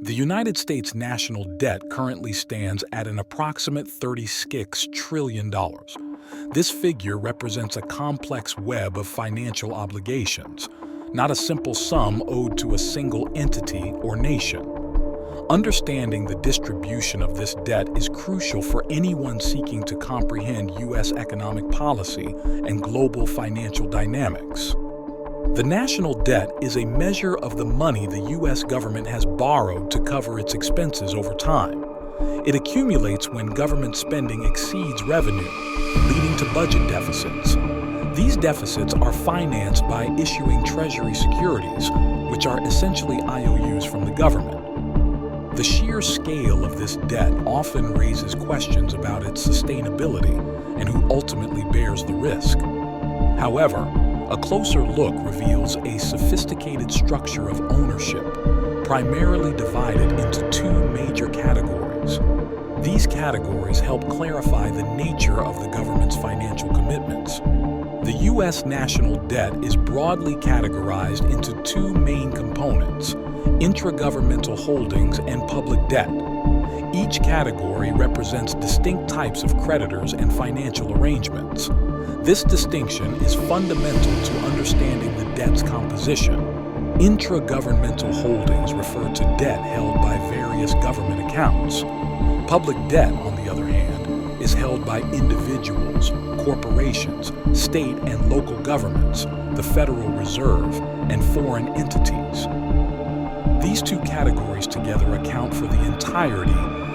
The United States national debt currently stands at an approximate $36 trillion. This figure represents a complex web of financial obligations, not a simple sum owed to a single entity or nation. Understanding the distribution of this debt is crucial for anyone seeking to comprehend U.S. economic policy and global financial dynamics. The national debt is a measure of the money the U.S. government has borrowed to cover its expenses over time. It accumulates when government spending exceeds revenue, leading to budget deficits. These deficits are financed by issuing Treasury securities, which are essentially IOUs from the government. The sheer scale of this debt often raises questions about its sustainability and who ultimately bears the risk. However, a closer look reveals a sophisticated structure of ownership, primarily divided into two major categories. These categories help clarify the nature of the government's financial commitments. The U.S. national debt is broadly categorized into two main components: intragovernmental holdings and public debt. Each category represents distinct types of creditors and financial arrangements. This distinction is fundamental to understanding the debt's composition. Intragovernmental holdings refer to debt held by various government accounts. Public debt, on the other hand, is held by individuals, corporations, state and local governments, the Federal Reserve, and foreign entities. These two categories together account for the entirety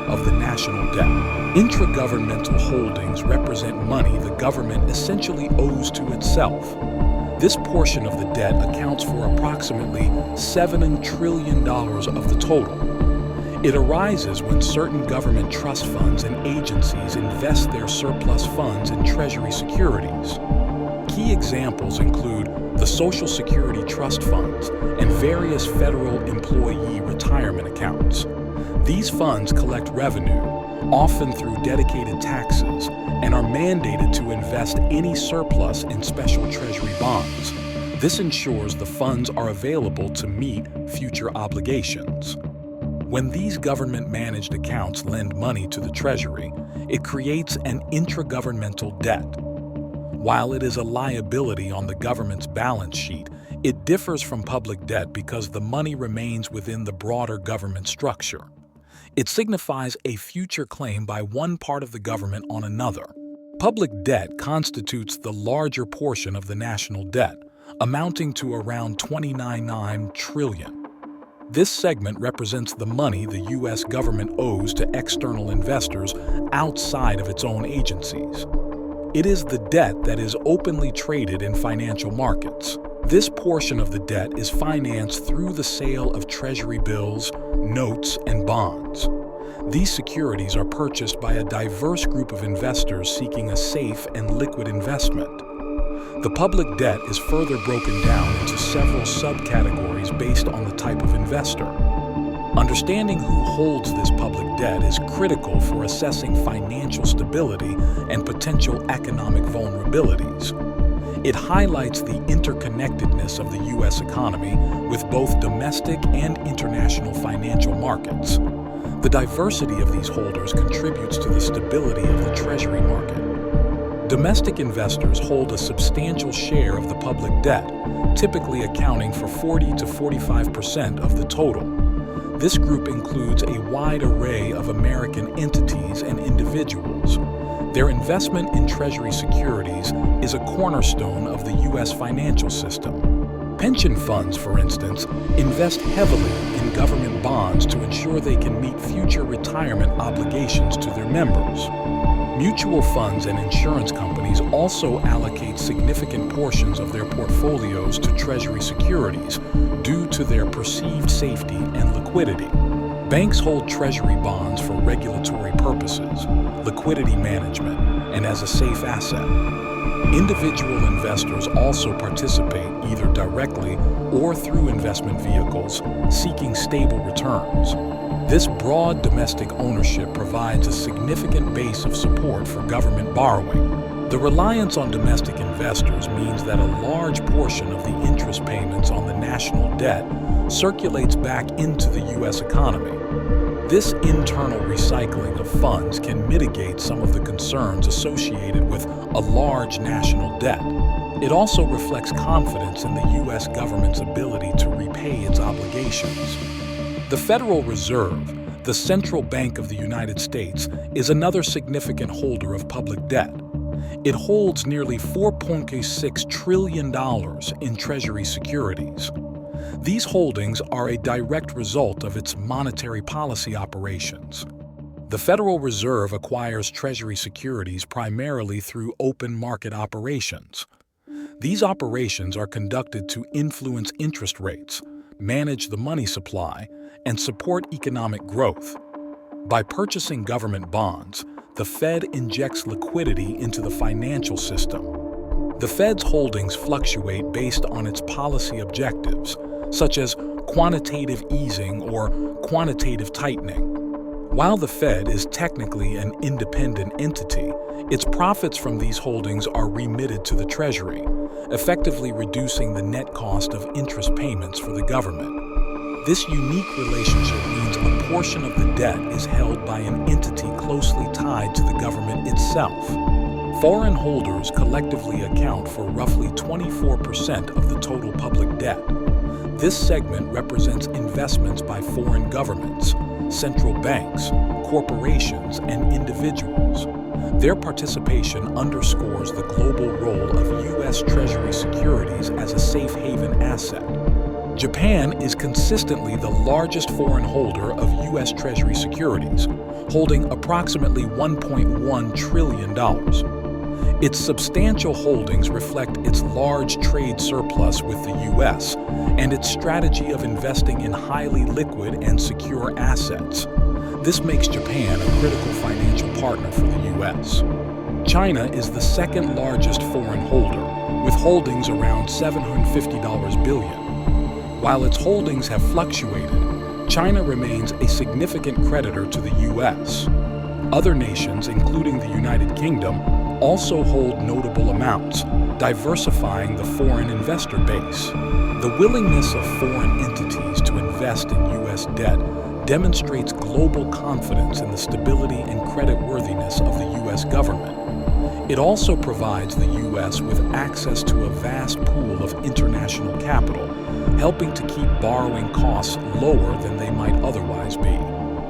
of the national debt. Intragovernmental holdings represent money the government essentially owes to itself. This portion of the debt accounts for approximately $7 trillion of the total. It arises when certain government trust funds and agencies invest their surplus funds in Treasury securities. Key examples include the Social Security trust funds and various federal employee retirement accounts. These funds collect revenue, often through dedicated taxes, and are mandated to invest any surplus in special Treasury bonds. This ensures the funds are available to meet future obligations. When these government-managed accounts lend money to the Treasury, it creates an intragovernmental debt. While it is a liability on the government's balance sheet, it differs from public debt because the money remains within the broader government structure. It signifies a future claim by one part of the government on another. Public debt constitutes the larger portion of the national debt, amounting to around $29.9 trillion. This segment represents the money the U.S. government owes to external investors outside of its own agencies. It is the debt that is openly traded in financial markets. This portion of the debt is financed through the sale of Treasury bills, notes, and bonds. These securities are purchased by a diverse group of investors seeking a safe and liquid investment. The public debt is further broken down into several subcategories based on the type of investor. Understanding who holds this public debt is critical for assessing financial stability and potential economic vulnerabilities. It highlights the interconnectedness of the U.S. economy with both domestic and international financial markets. The diversity of these holders contributes to the stability of the Treasury market. Domestic investors hold a substantial share of the public debt, typically accounting for 40 to 45% of the total. This group includes a wide array of American entities and individuals. Their investment in Treasury securities is a cornerstone of the U.S. financial system. Pension funds, for instance, invest heavily in government bonds to ensure they can meet future retirement obligations to their members. Mutual funds and insurance companies also allocate significant portions of their portfolios to Treasury securities due to their perceived safety and liquidity. Banks hold Treasury bonds for regulatory purposes, liquidity management, and as a safe asset. Individual investors also participate either directly or through investment vehicles seeking stable returns. This broad domestic ownership provides a significant base of support for government borrowing. The reliance on domestic investors means that a large portion of the interest payments on the national debt circulates back into the U.S. economy. This internal recycling of funds can mitigate some of the concerns associated with a large national debt. It also reflects confidence in the U.S. government's ability to repay its obligations. The Federal Reserve, the central bank of the United States, is another significant holder of public debt. It holds nearly $4.6 trillion in Treasury securities. These holdings are a direct result of its monetary policy operations. The Federal Reserve acquires Treasury securities primarily through open market operations. These operations are conducted to influence interest rates, manage the money supply, and support economic growth. By purchasing government bonds, the Fed injects liquidity into the financial system. The Fed's holdings fluctuate based on its policy objectives, such as quantitative easing or quantitative tightening. While the Fed is technically an independent entity, its profits from these holdings are remitted to the Treasury, effectively reducing the net cost of interest payments for the government. This unique relationship means a portion of the debt is held by an entity closely tied to the government itself. Foreign holders collectively account for roughly 24% of the total public debt. This segment represents investments by foreign governments, central banks, corporations, and individuals. Their participation underscores the global role of U.S. Treasury securities as a safe haven asset. Japan is consistently the largest foreign holder of U.S. Treasury securities, holding approximately $1.1 trillion. Its substantial holdings reflect its large trade surplus with the U.S. and its strategy of investing in highly liquid and secure assets. This makes Japan a critical financial partner for the U.S. China is the second largest foreign holder, with holdings around $750 billion. While its holdings have fluctuated, China remains a significant creditor to the U.S. Other nations, including the United Kingdom, also hold notable amounts, diversifying the foreign investor base. The willingness of foreign entities to invest in U.S. debt demonstrates global confidence in the stability and creditworthiness of the U.S. government. It also provides the U.S. with access to a vast pool of international capital, helping to keep borrowing costs lower than they might otherwise be.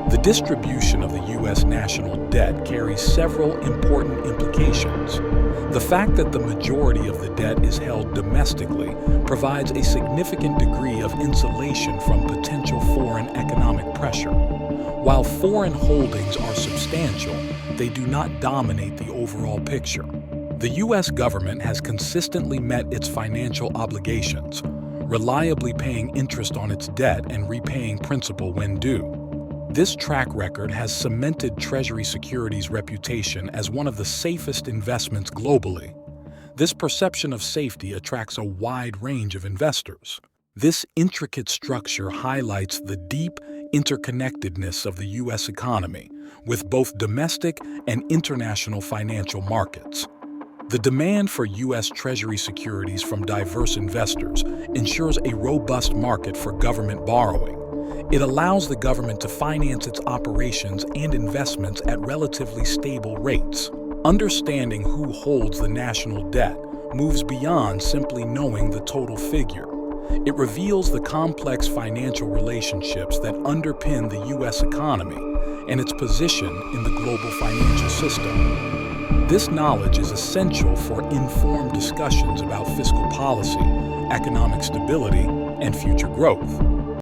The distribution of the U.S. national debt carries several important implications. The fact that the majority of the debt is held domestically provides a significant degree of insulation from potential foreign economic pressure. While foreign holdings are substantial, they do not dominate the overall picture. The U.S. government has consistently met its financial obligations, reliably paying interest on its debt and repaying principal when due. This track record has cemented Treasury securities' reputation as one of the safest investments globally. This perception of safety attracts a wide range of investors. This intricate structure highlights the deep interconnectedness of the U.S. economy, with both domestic and international financial markets. The demand for U.S. Treasury securities from diverse investors ensures a robust market for government borrowing. It allows the government to finance its operations and investments at relatively stable rates. Understanding who holds the national debt moves beyond simply knowing the total figure. It reveals the complex financial relationships that underpin the U.S. economy and its position in the global financial system. This knowledge is essential for informed discussions about fiscal policy, economic stability, and future growth.